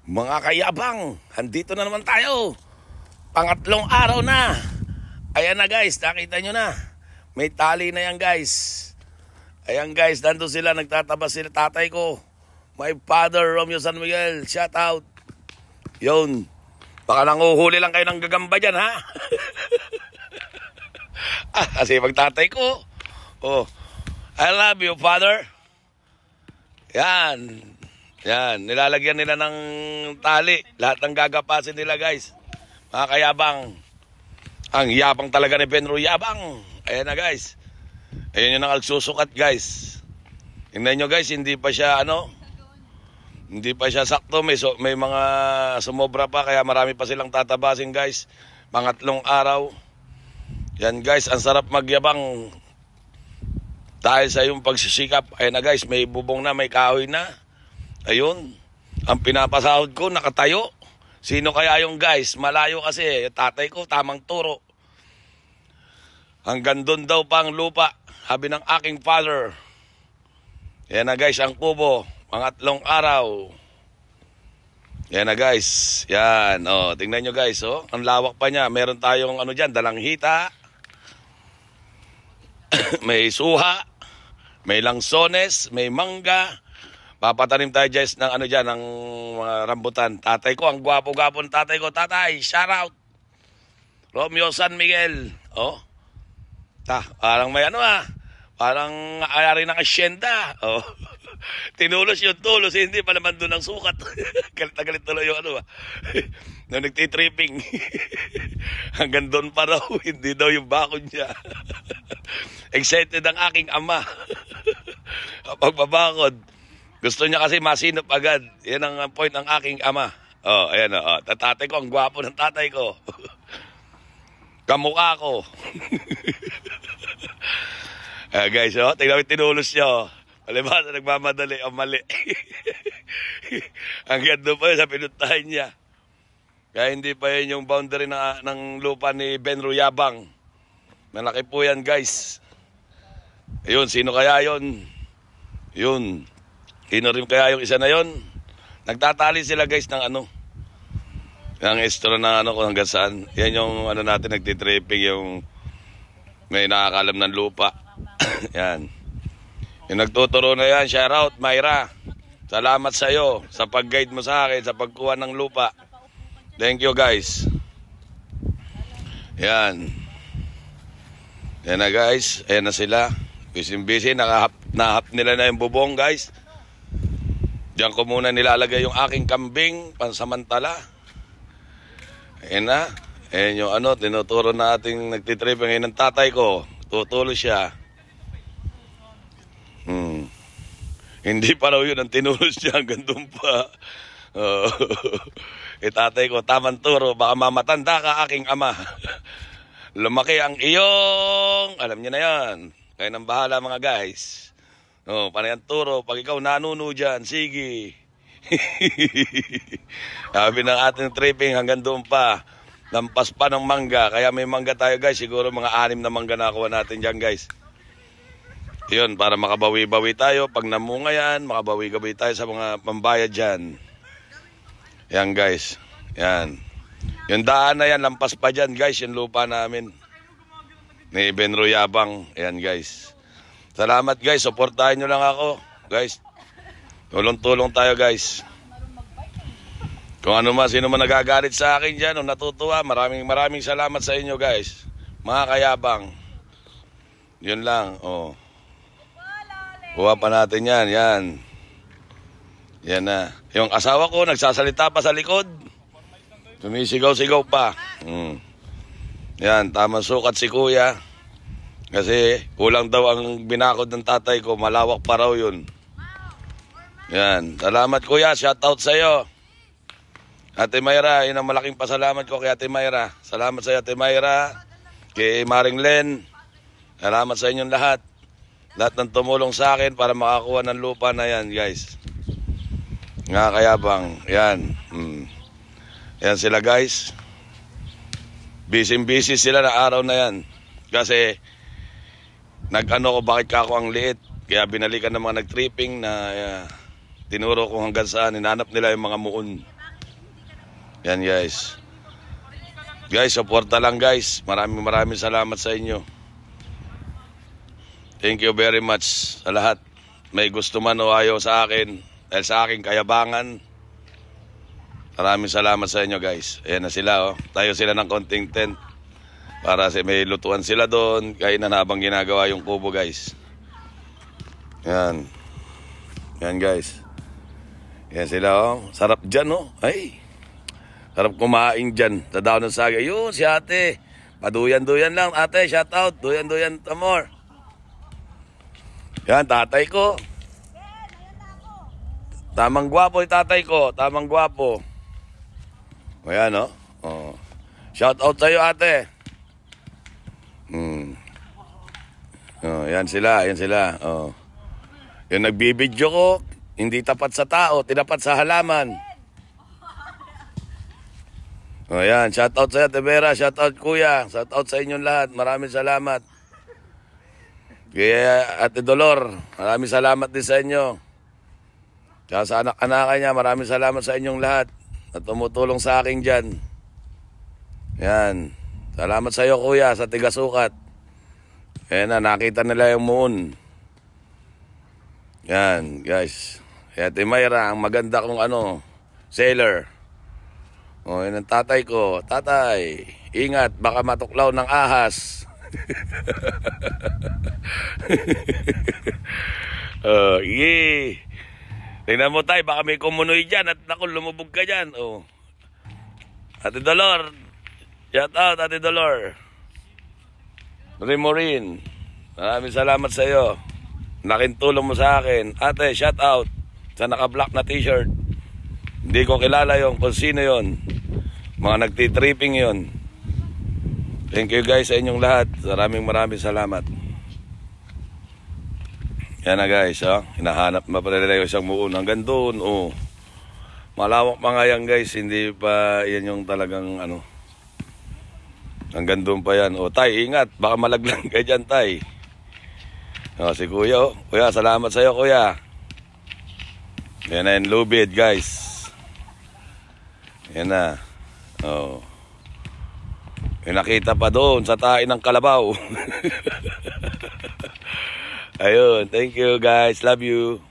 Mga kayabang, andito na naman tayo. Pangatlong araw na. Ayan na guys, nakita nyo na. May tali na yan guys. Ayan guys, nandun sila, nagtatabas sila. Tatay ko, my father, Romeo San Miguel, shout out. Yun, baka nanguhuli lang kayo ng gagamba dyan ha. Kasi magtatay ko. Oh, I love you father. Yan. Yan, nilalagyan nila ng tali. Lahat ng gagapasin nila guys. Mga kayabang. Ang yabang talaga ni Benro Yabang. Ayan na guys. Ayan yung nagsusukat guys. Tingnan nyo guys, hindi pa siya hindi pa siya sakto. May mga sumobra pa, kaya marami pa silang tatabasin guys. Pangatlong araw. Yan guys, ang sarap magyabang. Dahil sa yung pagsisikap. Ayan na guys, may bubong na, may kahoy na. Ayun, ang pinapasahod ko nakatayo. Sino kaya yung guys? Malayo kasi, tatay ko tamang turo. Hanggang doon daw pa ang lupa, sabi ng aking father. Yan na guys, ang kubo, pangatlong araw. Yan na guys, yan. Oh, tingnan nyo guys, oh, ang lawak pa niya. Meron tayong dyan, dalanghita. May suha, may langsones, may mangga. Papatanim tayo guys ng ng mga rambutan. Tatay ko, ang gwapo-gwapo ng tatay ko. Tatay, shout out. Romeo San Miguel. Oh. Parang may parang ayari ng asyenda. Oh. Tinulos yung tulos, hindi pa naman doon ang sukat. Galit na galit tuloy yung nung nagtitripping. Hanggang doon pa raw, hindi daw yung bakod niya. Excited ang aking ama. Pagbabakod. Gusto niya kasi masinop agad. Yan ang point ng aking ama. Oh, ayan oh. Tatay ko, ang gwapo ng tatay ko. Kamukha ko. Guys, oh, tingnan mo tinulos niya. Oh. Palibasa, nagmamadali. Ang mali. Ang ganda pa yun sa pinuntahan niya. Kaya hindi pa yun yung boundary ng lupa ni Benro Yabang. Malaki po yan, guys. Ayun, sino kaya yun? Yun. Sino rin kaya yung isa na yon? Nagtatali sila guys ng ng estro na kung hanggang saan. Yan yung natin, nagtitripping yung may nakakalam ng lupa. Yan. Yung nagtuturo na yan, shout out Myra. Salamat sa iyo sa pag-guide mo sa akin sa pagkuha ng lupa. Thank you guys. Yan. Yan na guys. Ayan na sila. Busy-busy. Nahap nila na yung bubong guys. Diyan ko muna nilalagay yung aking kambing pansamantala. Ayan na. Ayan yung tinuturo na ating nagtitripping ngayon ng tatay ko. Tutulo siya. Hindi pa raw yun ang tinulos niya. Hanggang doon pa. Tatay ko, tamang turo. Baka mamatanda ka aking ama. Lumaki ang iyong. Alam niyo na yan. Kayo nang bahala mga guys. Oh, panayan turo, pag ikaw nanuno dyan, sige. Sabi ng ating tripping hanggang doon pa. Lampas pa ng mangga. Kaya may mangga tayo guys. Siguro mga 6 na mangga nakuha natin dyan guys. Yun, para makabawi-bawi tayo. Pag namunga yan, makabawi-bawi tayo sa mga pambayad dyan. Yan guys. Yan. Yung daan na yan, lampas pa dyan guys. Yung lupa namin. Ni Benro Yabang. Yan guys. Salamat guys, supportahan nyo lang ako. Guys, tulong-tulong tayo guys. Kung sino man nagagalit sa akin dyan o natutuwa, maraming salamat sa inyo guys. Mga kayabang. Yun lang, oh. Kuha pa natin yan, yan. Yan na. Yung asawa ko, nagsasalita pa sa likod. Sumisigaw-sigaw pa. Yan, tamang sukat si kuya. Kasi kulang daw ang binakod ng tatay ko. Malawak pa raw yun. Yan. Salamat kuya. Shout out sa iyo. Ate Mayra. Yun ang malaking pasalamat ko kay Ate Mayra. Salamat sa iyo Ate Mayra. Kay Maring Len. Salamat sa inyong lahat. Lahat ng tumulong sa akin para makakuha ng lupa na yan guys. Nga kayabang. Yan. Yan sila guys. Busy sila na araw na yan. Kasi ko bakit ka ako ang liit. Kaya binalikan ng mga nag-tripping na tinuro ko hanggang saan. Hinanap nila yung mga muon. Yan guys. Guys, suporta lang guys. Maraming salamat sa inyo. Thank you very much sa lahat. May gusto man o ayaw sa akin, dahil sa aking kayabangan. Maraming salamat sa inyo guys. Ayan na sila oh. Tayo sila ng konting tent. Para may lutuan sila doon. Kainan habang ginagawa yung kubo guys. Yan. Yan guys. Yan sila oh. Sarap dyan oh. Ay. Sarap kumain dyan. Sa daon ng sagay. Yun si ate. Paduyan-duyan lang ate. Shout out. Duyan-duyan tamor. Yan tatay ko. Tamang gwapo yung tatay ko. Tamang gwapo. Ayan oh. Oh. Shout out sa'yo ate. Oh, yan sila. Oh. Yung nagbibidyo ko, hindi tapat sa tao, tinapat sa halaman. Oh, yan. Shout out sa'yo, Tevera. Shout out, kuya. Shout out sa inyong lahat. Maraming salamat. Kaya, Ate Dolor, maraming salamat din sa inyo. Tsaka sa anak-anak niya, maraming salamat sa inyong lahat na tumutulong sa akin dyan. Yan. Salamat sa iyo, kuya, sa Tigasukat. Ayan na, nakita nila yung moon. Yan, guys. Kaya Mayra, ang maganda kong sailor. O, yan ang tatay ko. Tatay, ingat, baka matuklaw ng ahas. Yeah. Tingnan mo tayo, baka may kumunoy dyan at naku, lumubog ka dyan. Oh. Ate Dolor, shout out Ate Dolor. Rimorin, maraming salamat sa iyo. Laking tulong mo sa akin. Ate, shout out sa naka-black na t-shirt. Hindi ko kilala yung kung sino yun. Mga nagtitripping yun. Thank you guys sa inyong lahat. Maraming salamat. Yan na guys, oh. Hinahanap pa nila yung isang muon. Hanggang doon, oh. Malawak pa nga yan guys. Hindi pa yan yung talagang hanggang doon pa yan. Oh, tay, ingat. Baka malaglang ka dyan, tay. Oh, si kuya, oh. Kuya, salamat sa iyo, kuya. Yan na yung lubid, guys. Yan na. Oh. May nakita pa doon sa tae ng kalabaw. Ayun, thank you guys. Love you.